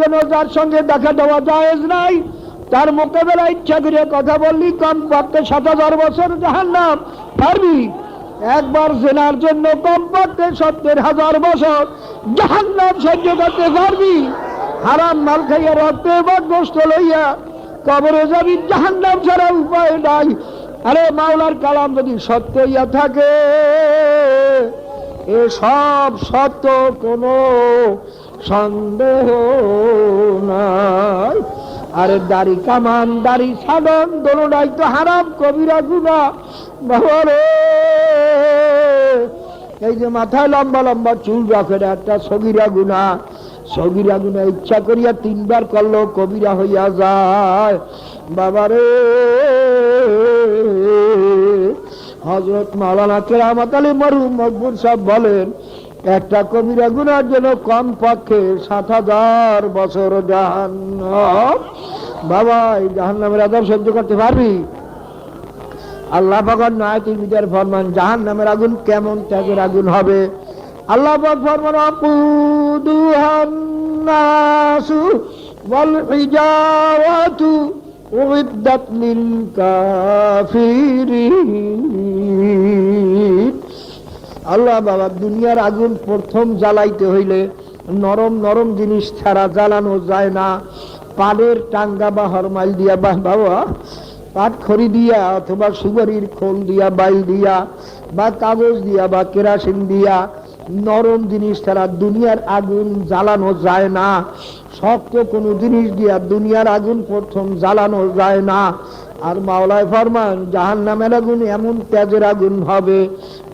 জন্য যার সঙ্গে দেখা দেওয়া জায়েজ নাই, তার মোকাবেলা ইচ্ছা করে কথা বললি কমপক্ষে 7000 বছর জাহান্নাম। পারবি? একবার জেনার জন্য কমপক্ষে 70,000 বছর জাহান্নাম সহ্য করতে পারবি? হারাম মাল খাইয়া রক্তে বা গোস্ত লইয়া কবরে যাবি, জাহান্নাম ছাড়া উপায় নাই। আরে মাওলার কালাম যদি সত্য হইয়া থাকে, এ সব সত্য, কোনো সন্দেহ নাই। আরে দাড়ি কামান, দাড়ি সাধন দোনোটাই তো হারাম, কবিরা গুনাহ। বাবা রে, এই যে মাথায় লম্বা লম্বা চুল রাখে না, একটা সগীরা গুনাহ। সগীরা গুনাহ ইচ্ছা করিয়া 3 বার করলেও কবিরা হইয়া যায়। বাবারে, হযরত মাওলানা কেরামত আলী মরহুম মকবুল সাহেব বলেন, একটা কবিরা গুনার জন্য কমপক্ষে 7000 বছর জাহান্নাম। বাবা, এই জাহান্নামের আযাব সহ্য করতে পারবি? আল্লাহ পাক আয়াতুল বিদার ফরমান, জাহান্নামের আগুন কেমন ত্যাগের আগুন হবে। আল্লাহ পাক ফরমান, আকুদুহান নাসু ওয়াল হিজারাতু উইদ্দাত লিল কাফিরিন। আল্লাহ বাবা, দুনিয়ার আগুন প্রথম জ্বালাইতে হইলে নরম নরম জিনিস ছাড়া জ্বালানো যায় না। পানের টাঙ্গা বা হরমাইল দিয়া, বা বাবা পাট খড়ি দিয়া অথবা সুপারির খোল দিয়া, বাইল দিয়া বা কাগজ দিয়া বা কেরাসিন দিয়া, নরম জিনিস ছাড়া দুনিয়ার আগুন জ্বালানো যায় না। শক্ত কোনো জিনিস দিয়া দুনিয়ার আগুন প্রথম জ্বালানো যায় না। আর মাওলায় ফরমান, জাহান্নামের আগুন এমন তেজের আগুন হবে,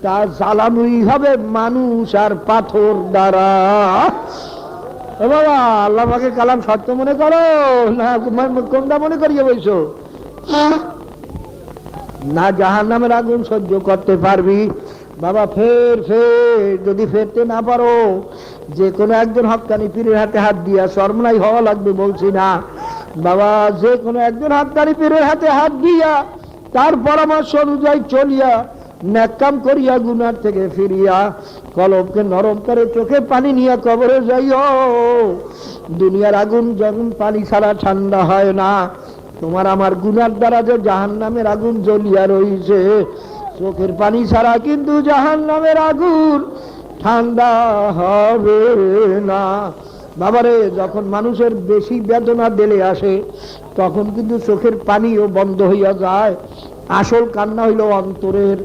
তা জ্বালানোই হবে মানুষ আর পাথর দ্বারা। বাবা, আল্লাহ পাকের কালাম সত্য মনে করো না কোনটা মনে করিয়ে বইছো? না জাহান্নামের আগুন সহ্য করতে পারবি? বাবা, ফের যদি ফেরতে না পারো, যে কোনো একজন হক্কানি পীরের হাতে হাত দিয়া শরমনাই হওয়া লাগবে বলছি না বাবা, যে কোনো একজন হক্কানি পীরের হাতে হাত দিয়া তার পরামর্শ অনুযায়ী চলিয়া নেক কাম করিয়া গুনার থেকে ফিরিয়া কলবকে নরম করে চোখে পানি নিয়ে কবরে যাইও। দুনিয়ার আগুন যখন পানি ছাড়া ঠান্ডা হয় না, তোমার আমার গুনার দ্বারা যে জাহান্নামের আগুন জ্বলিয়া রইছে, চোখের পানি ছাড়া কিন্তু জাহান্নামের আগুন ঠান্ডা হবে না। বাবারে, যখন মানুষের বেশি বেদনা দিলে আসে, তখন কিন্তু চোখের পানিও বন্ধ হইয়া যায়। আসল কান্না হইল অন্তরের।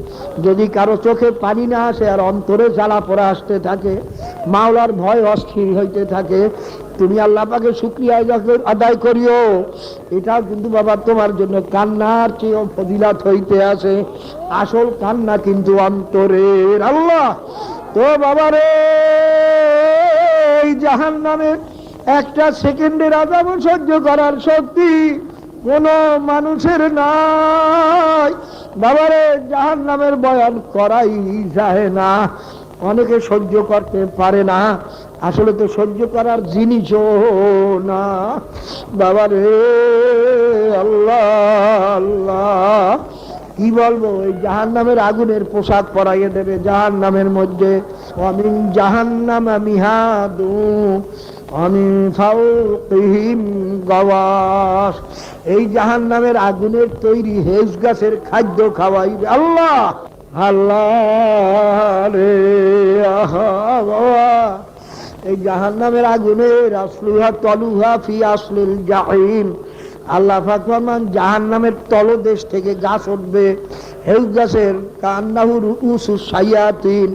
যদি কারো চোখে পানি না আসে আর অন্তরে জ্বালা পোড়া আসতে থাকে, মাওলার ভয় অস্থির হইতে থাকে, তুমি আল্লাহ পাকে শুকরিয়া আদায় করিও। এটা কিন্তু বাবা তোমার জন্য কান্নার চেয়েও ফজিলাত হইতে আছে। আসল কান্না কিন্তু অন্তরের। আল্লাহ তো বাবারে, এই জাহান্নামের একটা সেকেন্ডের আযাব সহ্য করার শক্তি কোন মানুষের নাই। বাবারে, জাহান্নামের বয়ান করাই যায় না, অনেকে সহ্য করতে পারে না। আসলে তো সহ্য করার জিনিসও না। বাবারে, আল্লাহ আল্লাহ, কি বলবো, এই জাহান্নামের আগুনের পোশাক পরাইয়ে দেবে জাহান্নামের মধ্যে। ওয়ামিন জাহান্নামা মিহাদু ওয়ামিন ফাওকিহিম গাওয়াশ। এই জাহান্নামের আগুনের তৈরি হেজ গাছের খাদ্য খাওয়াইবে। আল্লাহ আল্লাহ রে, আহা বাবা, এই জাহান্নামের আগুনের আসলুহা তলুহা ফি আসলিল জাহিম। আল্লাহ পাক ফরমান, জাহান্নামের তলদেশ থেকে গাছ উঠবে, হেজ গাছের, কান্নাহু রুউসুস শায়াতিন।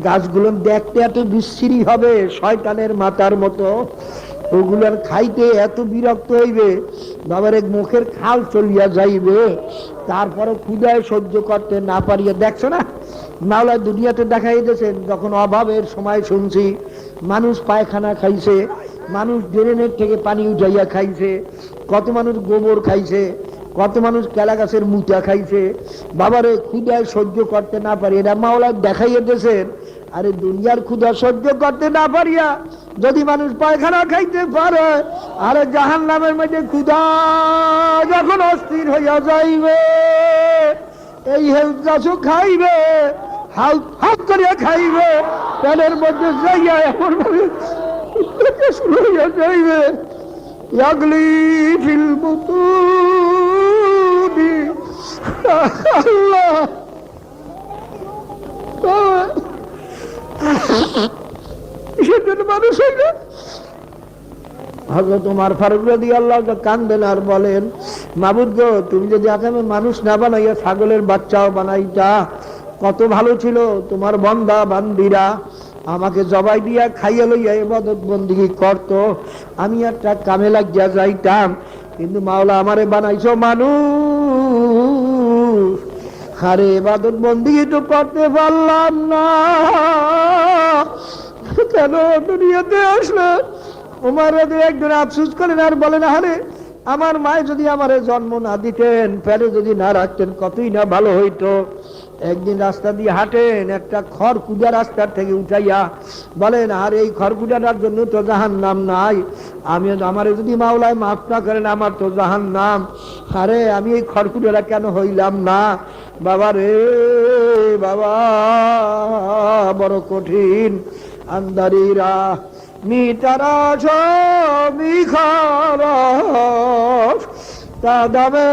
গাছগুলো দেখতে এত বিশ্রী হবে, শয়তানের মাথার মতো। ওগুলোর খাইতে এত বিরক্ত হইবে, বাবার এক মুখের খাল চলিয়া যাইবে। তারপরে ক্ষুধায় সহ্য করতে না পারিয়া, দেখছো না মাওলা দুনিয়াতে দেখাই দিয়েছেন, যখন অভাবের সময় শুনছি মানুষ পায়খানা খাইছে, মানুষ ড্রেনের থেকে পানি উঠাইয়া খাইছে, কত মানুষ গোবর খাইছে, কত মানুষ কেলা গাছের মুটা খাইছে। বাবারে, ক্ষুধায় সহ্য করতে না পারি, এটা মাওলা দেখাইয়া দিয়েছেন। আরে দুনিয়ার ক্ষুধা সহ্য করতে না পারিয়া যদি মানুষ পায়খানা খাইতে পারে, আরে জাহান্নামের মধ্যে ক্ষুধা যখন অস্থির হইয়া যাইবে, এই হেজ গাছও খাইবে, হাত করিয়া খাইবে, পেটের মধ্যে যাইয়া এমন ভাবে শুরু হইয়া যাইবে ইয়াগলি ফিল বুতুনি। আল্লাহ সেজন্য মানুষ হইল। হযরত ওমর ফারুক রাদিয়াল্লাহু তাআলা কান্দেন আর বলেন, মাবুদ গো, তুমি যদি আগামী মানুষ না বানাইয়া ছাগলের বাচ্চাও বানাইতা কত ভালো ছিল। তোমার বান্দা বান্দিরা আমাকে জবাই দিয়া খাইয়া লইয়া ইবাদত বন্দেগী করত, আমি একটা কামে লাগিয়া যাইতাম। কিন্তু মাওলা আমারে বানাইছো মানুষ, আরে ইবাদত বন্দেগী তো করতে পারলাম না, কেন দুনিয়াতে আসলে? ওমর একজন আফসোস করেন আর বলেন, আরে আমার মায়ে যদি আমারে জন্ম না দিতেন, পেটে যদি না রাখতেন, কতই না ভালো হইতো। একদিন রাস্তা দিয়ে হাঁটেন, একটা খড়কুটা রাস্তার থেকে উঠাইয়া বলেন, আর এই খড়কুটাটার জন্য তো জাহান্নাম নাই, আমারে যদি মাওলায় মাফ না করেন, আমার তো জাহান্নাম। আরে আমি এই খড়কুটাটা কেন হইলাম না? বাবা রে বাবা, বড় কঠিন আন্দারিরা মিটারা মিখারফ তা দামে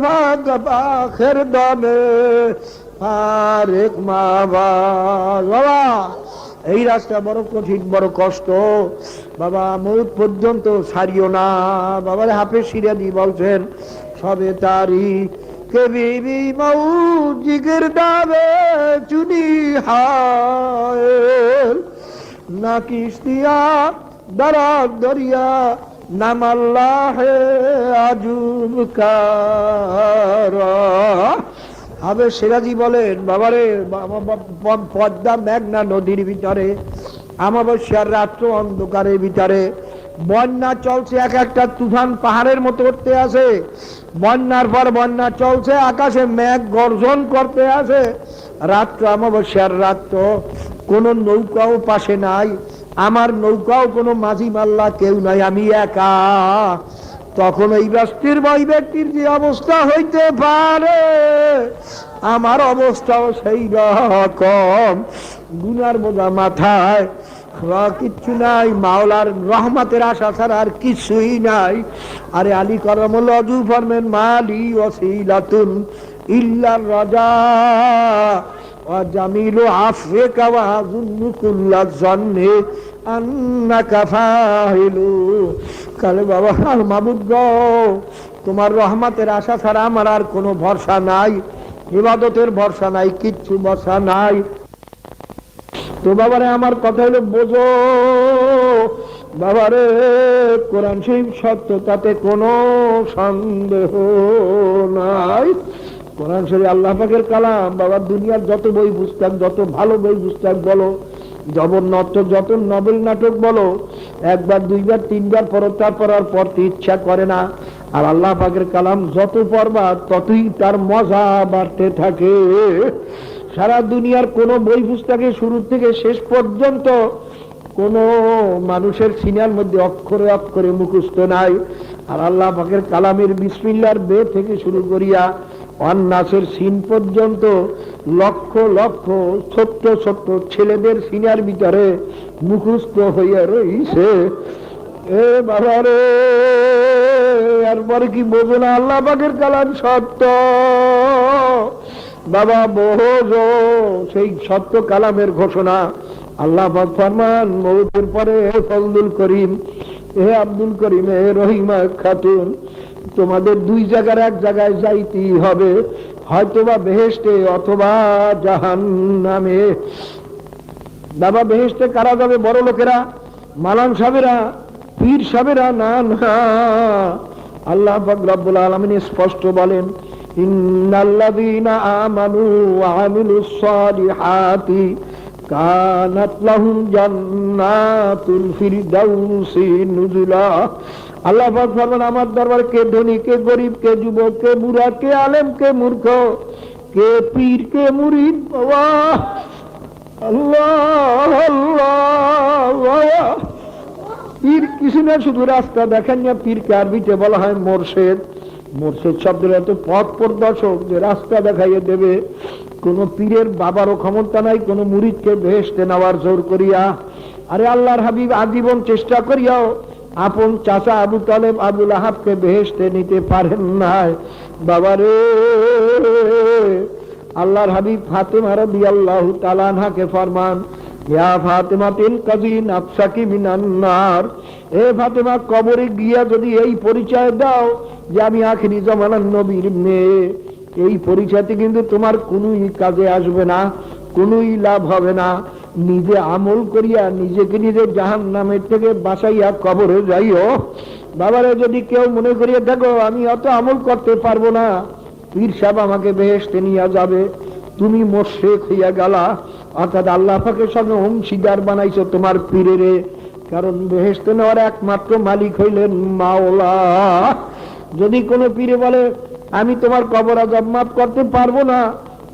ভাগ পাখের দামে আরেক মা বাবা। এই রাস্তা বড় কঠিন, বড় কষ্ট বাবা, মৌত পর্যন্ত ছাড়িও না। বাবার হাফেজ সিরাজি বলছেন, সবে তারি কে বিবি মৌ জিগির দাবে চুনি হায় না কিস্তিয়া দরা দরিয়া নাম আল্লাহ আজুব কারা। আবে সিরাজি বলেন, বাবারে পদ্মা মেঘনা নদীর ভিতরে, অমাবস্যার রাত্র অন্ধকারের ভিতরে বন্যা চলছে, এক একটা তুফান পাহাড়ের মতো উঠতে আছে, বন্যার পর বন্যা চলছে, আকাশে মেঘ গর্জন করতে আছে, রাত্র অমাবস্যার রাত্র, কোন নৌকাও পাশে নাই, আমার নৌকাও কোনো মাঝি মাল্লা কেউ নাই, আমি একা। তখন ওই ব্যক্তির যে অবস্থা হইতে পারে, আমার অবস্থাও সেই রকম, গুনার বোঝা মাথায়, কিচ্ছু নাই, মাওলার রহমতের আশা ছাড়া আর কিছুই নাই। আরে আলী করমুল অজু ফরমেন, মালি ওয়াসিলাতুন ইল্লার রাজা ওয়া জামিলু আফরিকা ওয়া আযুন্নু কুল্লা জান্নি আন্নাকা ফাইলু। কালে বাবা, মাবুদ গো, তোমার রহমতের আশা ছাড়া আমার আর কোনো ভরসা নাই, ইবাদতের ভরসা নাই, কিচ্ছু ভরসা নাই। তো বাবারে, আমার কথা হলো বোঝো বাবারে, কোরআন শরীফ সত্য, তাতে কোনো সন্দেহ নাই। কোরআন শরীফ আল্লাহ পাকের কালাম। বাবা, দুনিয়ার যত বই পুস্তক, যত ভালো বই পুস্তক বলো, জবরদস্ত যত নভেল নাটক বলো, একবার দুইবার তিনবার পড়ো, তারপর আর পড়তে ইচ্ছা করে না। আর আল্লাহ পাকের কালাম যত পড়বা ততই তার মজা বাড়তে থাকে। সারা দুনিয়ার কোন বই পুস্তকে শুরু থেকে শেষ পর্যন্ত কোন মানুষের সিনার মধ্যে অক্ষরে অক্ষরে মুখস্থ নাই। আর আল্লাহ পাকের কালামের বিসমিল্লাহর বে থেকে শুরু করিয়া অন্নাসের সিন পর্যন্ত লক্ষ লক্ষ ছোট্ট ছোট্ট ছেলেদের সিনার ভিতরে মুখস্থ হইয়া রইছে। এ বাবা রে, এরপরে কি বোঝো না আল্লাহ পাকের কালাম সত্য? বাবা বোঝো, সেই সত্য কালামের ঘোষণা। আল্লাহ পাক ফরমান, মউতের পরে ফজলুল করিম, হে আব্দুল করিম, হে রহিমা খাতুন, তোমাদের দুই জায়গার এক জায়গায় যাইতেই হবে, হয়তোবা বেহেশতে অথবা জাহান্নামে। বাবা, বেহেশতে কারা যাবে? বড় লোকেরা, মালান সাহেবেরা, পীর সাহেবেরা? না না, আল্লাহ পাক রব্বুল আলামিন স্পষ্ট বলেন, ইন্নাল্লাযীনা আমানু ওয়া আমিলুস সালিহাতি কানাত লাহুম জান্নাতুল ফিরদাউসি নুজুলা। আল্লাহ পাক ফরমান, আমার দরবার কে ধনী, কে গরিব, কে যুবক, কে বুড়া, কে আলেম, কে মূর্খ, কে পীর, কে মুরিদ, আল্লাহ আল্লাহ। পীর কিছু না, শুধু রাস্তা দেখেন না, পীরকে আরবিতে বলা হয় মোরশেদ। মোরশেদ শব্দের অর্থ পথ প্রদর্শক, যে রাস্তা দেখাইয়ে দেবে। কোন পীরের বাবারও ক্ষমতা নাই কোন মুরিদকে বেহেশতে নেওয়ার জোর করিয়া। আরে আল্লাহর হাবিব আজীবন চেষ্টা করিয়াও আপন চাচা আবু তালেব আবুল আহাবকে বেহেশতে নিতে পারেন নাই। বাবারে, আল্লাহর হাবিব ফাতেমা রাদিয়াল্লাহু তাআলা আনহাকে ফরমান, ইয়া ফাতেমা তিনকাজি নাফসাকি মিনান নার, এ ফাতেমা কবরে গিয়া যদি এই পরিচয় দাও যে আমি আখিরি জামানার নবীর মেয়ে, এই পরিচয়তে কিন্তু তোমার কোনোই কাজে আসবে না, কোনোই লাভ হবে না। নিজে আমল করিয়া নিজেকে নিজে জাহান্নামের থেকে বাঁচাইয়া কবরে যাইও। বাবারে, যদি কেউ মনে করিয়া দেখো আমি অত আমল করতে পারবো না, পীর সাহেব আমাকে বেহেশতে নিয়ে যাবে, তুমি মুশরিক হইয়া গেলা, অর্থাৎ আল্লাহ পাকের সঙ্গে অংশীদার বানাইছো তোমার পীরেরে। কারণ বেহেশতে নেওয়ার একমাত্র মালিক হইলেন মাওলা। যদি কোনো পীরে বলে আমি তোমার কবর আযাব মাফ করতে পারবো না,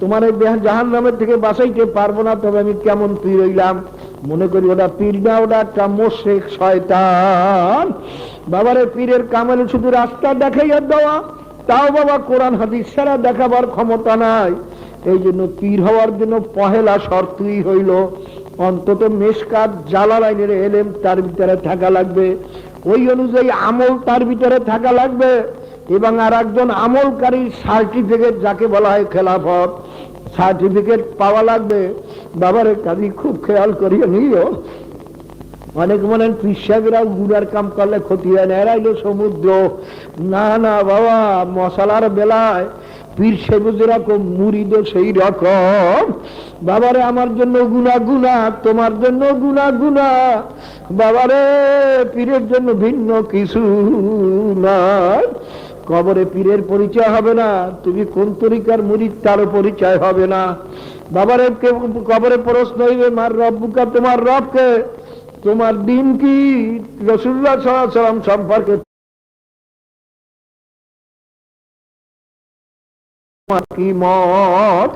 তোমার জাহান্নামের থেকে বাঁচাইতে পারবো না, তবে আমি কেমন পীর হইলাম? মনে করি ওটা পীর না, ওটা একটা মুশরিক শয়তান। বাবারে, পীরের কামাল শুধু রাস্তা দেখাইয়া দেওয়া, তাও বাবা কোরআন হাদিস ছাড়া দেখাবার ক্ষমতা নাই। এই জন্য পীর হওয়ার জন্য পহেলা শর্তই হইল অন্তত মেশকাত জালালাইনের এলেম তার ভিতরে থাকা লাগবে, ওই অনুযায়ী আমল তার ভিতরে থাকা লাগবে, এবং আর একজন আমলকারীর সার্টিফিকেট যাকে বলা হয় খেলাফত, সার্টিফিকেট পাওয়া লাগবে। বাবারে, কাজী খুব খেয়াল করিয়া নিও। অনেক মনে পীর সাহেবরা গুনার কাম করলে ক্ষতি হয় না, এরাইলো সমুদ্র। না না বাবা, মশালার বেলায় পীর সাহেব যেরকম মুরিদও সেই রকম। বাবারে, আমার জন্য গুনাহ গুনাহ, তোমার জন্য গুনাহ গুনাহ। বাবারে, পীরের জন্য ভিন্ন কিছু নয়। কবরে পীরের পরিচয় হবে না, তুমি কোন তরিকার মুরিদ তারও পরিচয় হবে না। বাবারে, কবরে প্রশ্ন হইবে মার রব্বুকা, তোমার রবকে, তোমার দিন কি, রাসূলুল্লাহ সাল্লাল্লাহু আলাইহি ওয়াসাল্লাম সম্পর্কে কি মত,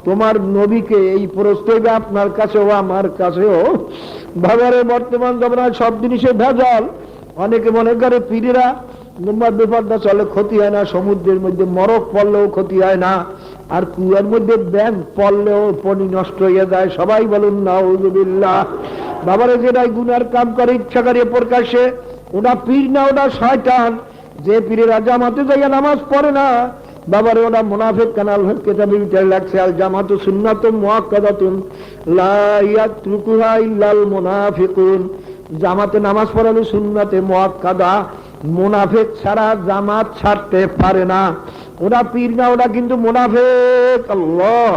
তোমার নবীকে, এই প্রশ্ন হইবে আপনার কাছেও আমার কাছেও। বাবারে, বর্তমান জমানায় সব জিনিসে ভেজাল। অনেকে মনে করে পীরেরা বেপর্দা চলে, ক্ষতি হয় না, সমুদ্রের মধ্যে মরক পড়লেও ক্ষতি হয় না, আর কুয়ার মধ্যে ব্যাঙ পড়লেও পানি নষ্ট হয়ে যায়। সবাই বলুন নাউযুবিল্লাহ। বাবারে, যেটাই গুনার কাম করে ইচ্ছা করে প্রকাশ্যে, ওটা পীর না, ওটা শয়তান। যে পীরেরা জামাতে যাইয়া নামাজ পড়ে না, বাবারে, ওটা মুনাফিক। কানাল কিতাবের ভিতরে লাগছে আল জামাতু সুন্নাতুন মুআক্কাদাতুন লা ইয়াতরুকুহা ইল্লাল মুনাফিকুন। জামাতে নামাজ পড়ালে সুন্নাতে মুআক্কাদা, মুনাফিক ছাড়া জামাত ছাড়তে পারে না। ওরা পীর না, ওরা কিন্তু মুনাফিক। আল্লাহ,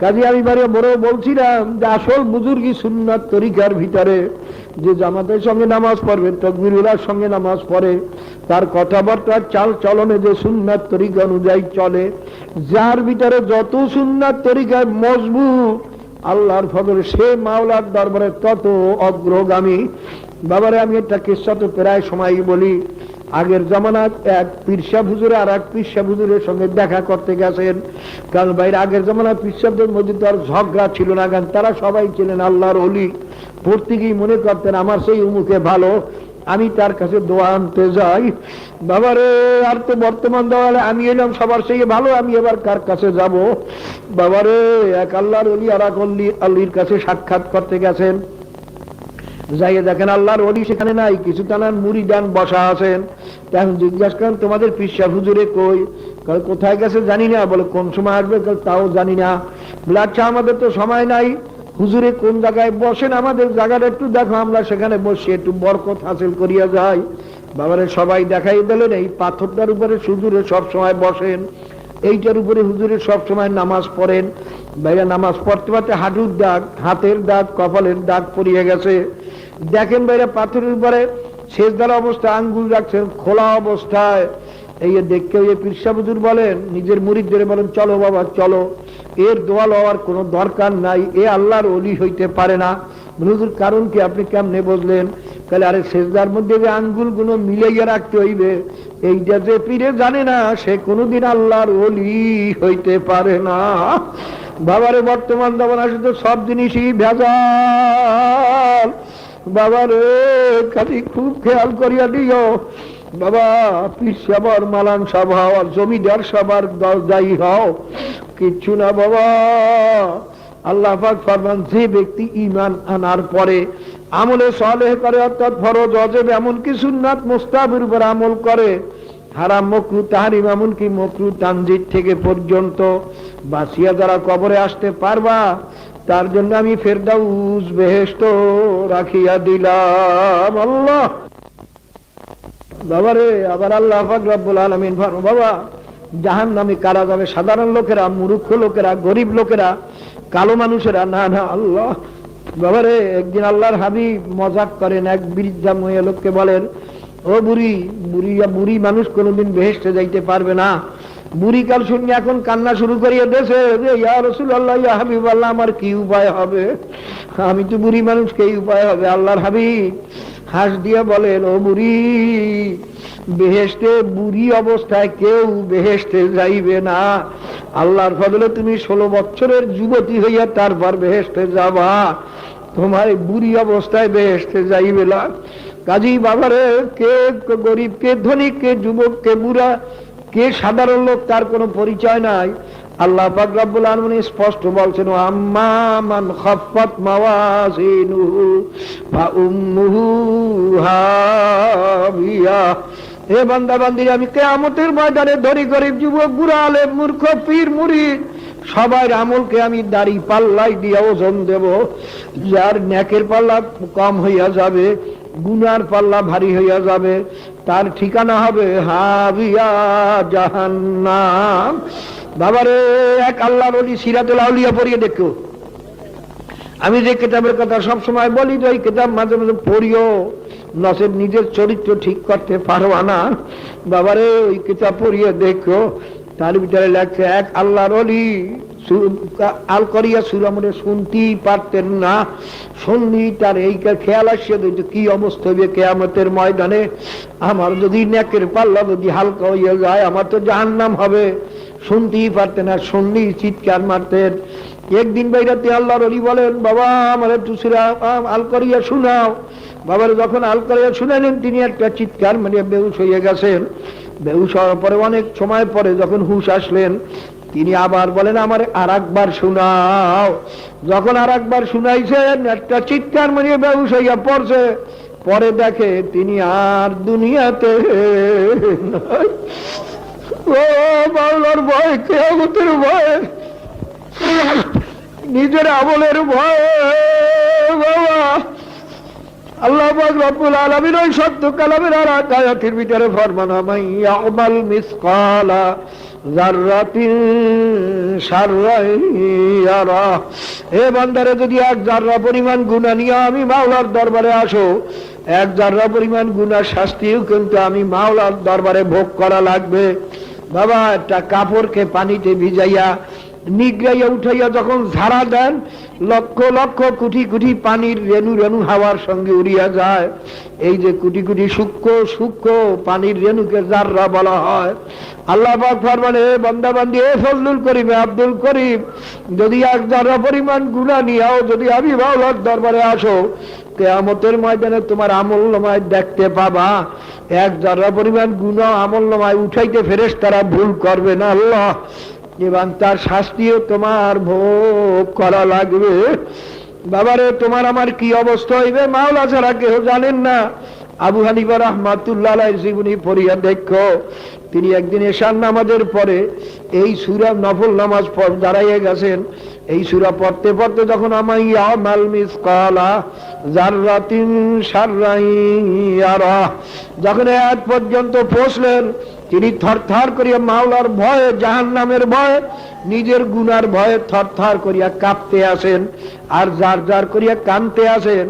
কাজে আমি বড় বলছিলাম যে আসল বুজুর্গি সুন্নাত তরিকার ভিতরে, যে জামাতের সঙ্গে নামাজ পড়বে, তাকবীরুল্লাহর সঙ্গে নামাজ পড়ে, তার কথাবার্তা চাল চলনে যে সুন্নাত তরিকা অনুযায়ী চলে, যার ভিতরে যত সুন্নাত তরিকায় মজবুত, আল্লাহর ফজলে সে মাওলার দরবারে তত অগ্রগামী। বাবারে, আমি একটা কিস্সা তো প্রায় সময় বলি। আগের জামানাত এক পীর সাহেব হুজুরে আর এক পীর সাহেব হুজুরের সঙ্গে দেখা করতে গেছেন। কারণ বাইরে আগের জামানার পীর সাহেবদের মধ্যে তো আর ঝগড়া ছিল না, কারণ তারা সবাই ছিলেন আল্লাহর ওলি। প্রত্যেকেই মনে করতেন আমার সেই উমুকে ভালো, আমি তার কাছে দোয়া আনতে যাই। বাবারে, আর তো বর্তমান দেওয়ালে আমি এলাম সবার সেই ভালো, আমি এবার কার কাছে যাব? বাবারে, এক আল্লাহর ওলি আর এক আল্লির কাছে সাক্ষাৎ করতে গেছেন। যাইয়ে দেখেন আল্লাহর ওলি সেখানে নাই, কিছু টানার মুরিদান বসা আছেন। তখন জিজ্ঞাসা করেন তোমাদের পীর সাহেব হুজুরে কই? কোথায় গেছে জানি না। বলে কোন সময় আসবে? তাও জানি না। বলে আচ্ছা, আমাদের তো সময় নাই, হুজুরে কোন জায়গায় বসেন, আমাদের জায়গাটা একটু দেখো, আমরা সেখানে বসে একটু বরকত হাসিল করিয়া যাই। বাবারে, সবাই দেখাই দিলেন এই পাথরটার উপরে হুজুরে সব সময় বসেন, এইটার উপরে হুজুরে সব সময় নামাজ পড়েন। ভাইয়া, নামাজ পড়তে পড়তে হাঁটুর দাগ, হাতের দাগ, কপালের দাগ পড়িয়ে গেছে। দেখেন ভাইরা, পাথরের উপরে সেজদার অবস্থায় আঙ্গুল রাখছেন খোলা অবস্থায়। এই দেখে ওই পীর সাহেব হুজুর বলেন, নিজের মুরিদদের বলেন, চলো বাবা চলো, এর দোয়া লওয়ার কোনো দরকার নাই, এ আল্লাহর ওলি হইতে পারে না। হুজুর, কারণ কি? আপনি কেমনে বুঝলেন? তাহলে আরে সেজদার মধ্যে যে আঙ্গুলগুলো মিলাইয়া রাখতে হইবে, এইটা যে পীরে জানে না, সে কোনোদিন আল্লাহর ওলি হইতে পারে না। বাবারে, বর্তমান জমানা শুধু সব জিনিসই ভেজাল। বাবারে, খালি খুব খেয়াল করিয়া দিও। বাবা, পীর সাহেব মালান সভা আর জমিদার সবার যাই হও, কিচ্ছু না বাবা। আল্লাহ পাক ফরমান, যে ব্যক্তি ঈমান আনার পরে আমলে সালেহ করে অর্থাৎ ফরজ ওয়াজিব এমনকি সুন্নাত মুস্তাহাবের উপর আমল করে, হারাম মাকরুহ তাহরিম এমনকি মাকরুহ তানজিদ থেকে পর্যন্ত বাঁচিয়া যারা কবরে আসতে পারবা তার জন্য আমি ফেরদাউস বেহেশত রাখিয়া দিলাম। আল্লাহ বাবারে, আবার আল্লাহ পাক রব্বুল আলামিন ফরমান, বাবা জাহান্নামে কারা যাবে? সাধারণ লোকেরা, মূর্খ লোকেরা, গরিব লোকেরা, কালো মানুষেরা? না না আল্লাহ। বাবারে, একদিন আল্লাহর হাবিব মজাক করেন, এক বৃদ্ধা মহিলা লোককে বলেন, ও বুড়ি, বুড়ি মানুষ কোনোদিন বেহেশতে যাইতে পারবে না। বুড়ি কাল শুনে এখন কান্না শুরু করিয়ে দেশে, ইয়া রাসূলুল্লাহ, ইয়া হাবিবাল্লাহ, আমার কি উপায় হবে? আমি তো বুড়ি মানুষ, কি উপায় হবে? আল্লাহর হাবিব হাস দিয়ে বলেন, ও বুড়ি, বেহেশতে বুড়ি অবস্থায় কেউ বেহেশতে যাইবে না। আল্লাহর ফজলে তুমি 16 বছরের যুবতী হইয়া তারপর বেহেশতে যাবা, তোমার বুড়ি অবস্থায় বেহেশতে যাইবে না। কাজী বাবারে, কে গরিব, কে ধনী, কে যুবক, কে বুড়া, কে সাধারণ লোক, তার কোনো পরিচয় নাই। আল্লাহ পাক রব্বুল আলামিন স্পষ্ট বলছেন, আম্মা মান খাফফাত মাওয়াজিনুহু ফা উম্মুহু হাবিয়া। হে বান্দা বান্দি, আমি কিয়ামতের ময়দানে ধনী গরিব, যুবক, বুড়া, আলেম, মূর্খ, পীর, মুরিদ সবার আমলকে আমি দাড়ি পাল্লাই দিয়ে ওজন দেব। যার নেকের পাল্লা কম হইয়া যাবে, গুনার পাল্লা ভারী হইয়া যাবে, তার ঠিকানা হবে হাবিয়া জাহান্নাম। বাবারে, এক আল্লাহর ওলি সিরাতুল আউলিয়া পড়িয়ে দেখো। আমি যে কিতাবের কথা সবসময় বলি, ওই কিতাব মাঝে মাঝে পড়িও, নচেত নিজের চরিত্র ঠিক করতে পারবা না। বাবারে, ওই কিতাব পড়িয়ে দেখো, তার ভিতরে লেখছে, এক আল্লাহর ওলি আল করিয়া সূরা মনে শুনতেই পারতেন না। শুনলি তার এই খেয়াল আসছে কি অবস্থা হবে কিয়ামতের ময়দানে। আমার যদি নেকের পাল্লা যদি হালকা হইয়া যায়, আমার তো জাহান্নাম হবে। শুনতেই পারতেন না, শুনলি চিৎকার মারতেন। একদিন বাইরাতে আল্লাহর ওলি বলেন, বাবা আমার একটু সূরা আল করিয়া শোনাও। বাবার যখন আল করিয়া শুনালেন, তিনি একটা চিৎকার মানে বেহুশ হয়ে গেছেন। বেহুশ হওয়ার পরে অনেক সময় পরে যখন হুশ আসলেন, তিনি আবার বলেন, আমার আর একবার শোনাও। যখন আর একবার শুনাইছেন, একটা চিৎকার মারিয়ে বেহুশ হইয়া পড়ছে। পরে দেখে তিনি আর দুনিয়াতে নাই। ও মাওলার ভয়, কিয়ামতের ভয়, নিজের আমলের ভয়। বাবা, আল্লাহ পাক রব্বুল আলামিন ওই সত্য কালামের আর আয়াতের ভিতরে ফরমান, মাইয়ামাল মিসকালা যাররাতিন শাররান ইয়ারা। হে বান্দারে, যদি এক জাররা পরিমাণ গুনাহ নিয়ে আমি মাওলার দরবারে আসো, এক জাররা পরিমাণ গুনার শাস্তিও কিন্তু আমি মাওলার দরবারে ভোগ করা লাগবে। বাবা, একটা কাপড়কে পানিতে ভিজাইয়া নিগড়াইয়া উঠাইয়া যখন ঝাড়া দেন, লক্ষ লক্ষ কোটি কোটি পানির রেণু রেণু হাওয়ার সঙ্গে উড়িয়া যায়। এই যে কোটি কোটি সূক্ষ্ম সূক্ষ্ম পানির রেণুকে জাররা বলা হয়। আল্লাহ পাক ফরমানে, বান্দা বান্দি, এ ফজলুল করিম, আব্দুল করিম, যদি এক জাররা পরিমাণ গুনাহ নিয়েও যদি আমি মাওলার দরবারে আসো, কিয়ামতের ময়দানে তোমার আমলনামায় দেখতে পাবা এক জাররা পরিমাণ গুনাহ আমলনামায় উঠাইতে ফেরেশতারা ভুল করবে না আল্লাহ, এবং তার শাস্তিও তোমার ভোগ করা লাগবে। বাবারে, তোমার আমার কি অবস্থা হইবে মাওলা ছাড়া কেউ জানেন না। আবু হানিফা রাহমাতুল্লাহ আলাইহির জীবনী পড়িয়া দেখো। তিনি একদিন এশার নামাজের পরে এই সূরা নফল নামাজ দাঁড়াইয়া গেছেন। এই সূরা পড়তে পড়তে যখন আমাল মিসকালা যাররাতিন শাররান ইয়ারা যখন আয়াত পর্যন্ত পৌঁছলেন, তিনি থরথর করিয়া মাওলার ভয়ে, জাহান্নামের ভয়ে, নিজের গুনার ভয়ে থরথর করিয়া কাঁপতে আসেন, আর জার জার করিয়া কাঁদতে আসেন,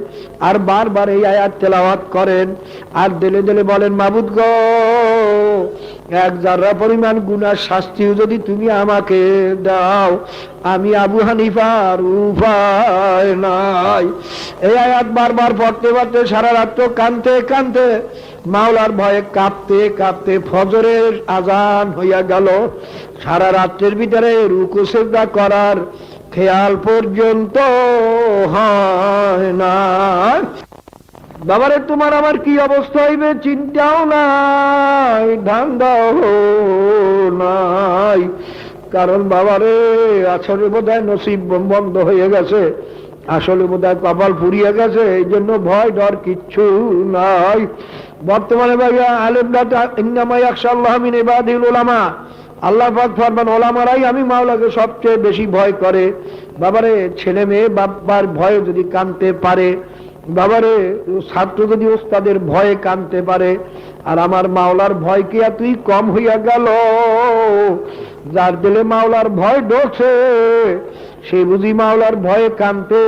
আর বারবার এই আয়াত তেলাওয়াত করেন, আর দিলে দিলে বলেন, মাবুদ গো, এক জাররা পরিমাণ গুনার শাস্তিও যদি তুমি আমাকে দাও, আমি আবু হানিফার উপায় নাই। এই আয়াত বারবার পড়তে পড়তে সারা রাত্র কাঁদতে কাঁদতে, মাওলার ভয়ে কাঁপতে কাঁপতে ফজরের আজান হইয়া গেল। সারা রাত্রের ভিতরে রুকু সিজদা করার খেয়াল পর্যন্ত হয় না। বাবারে, তোমার আমার কি অবস্থা হইবে চিন্তাও নাই, ধান্দাও নাই। কারণ বাবারে, আছরে বোধহয় নসিব বন্ধ হয়ে গেছে। আসলে বোধহয় কপাল ফুরিয়ে গেছে, এই জন্য ভয় ডর কিচ্ছু নাই। বর্তমানে ভাইয়া আলেমরা ইন্নামা ইয়াখশাল্লাহ মিন ইবাদিল উলামা, আল্লাহ পাক ফরমান ওলামারাই আমি মাওলাকে সবচেয়ে বেশি ভয় করে। বাবারে ছেলে মেয়ে বাবার ভয়ে যদি কাঁদতে পারে, বাবারে ছাত্র যদি ওস্তাদের ভয়ে কাঁদতে পারে, আর আমার মাওলার ভয় কি এতই কম হইয়া গেল? যার দিলে মাওলার ভয় ঢোকে সে বুঝি মাওলার ভয়ে কাঁদতে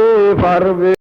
পারবে?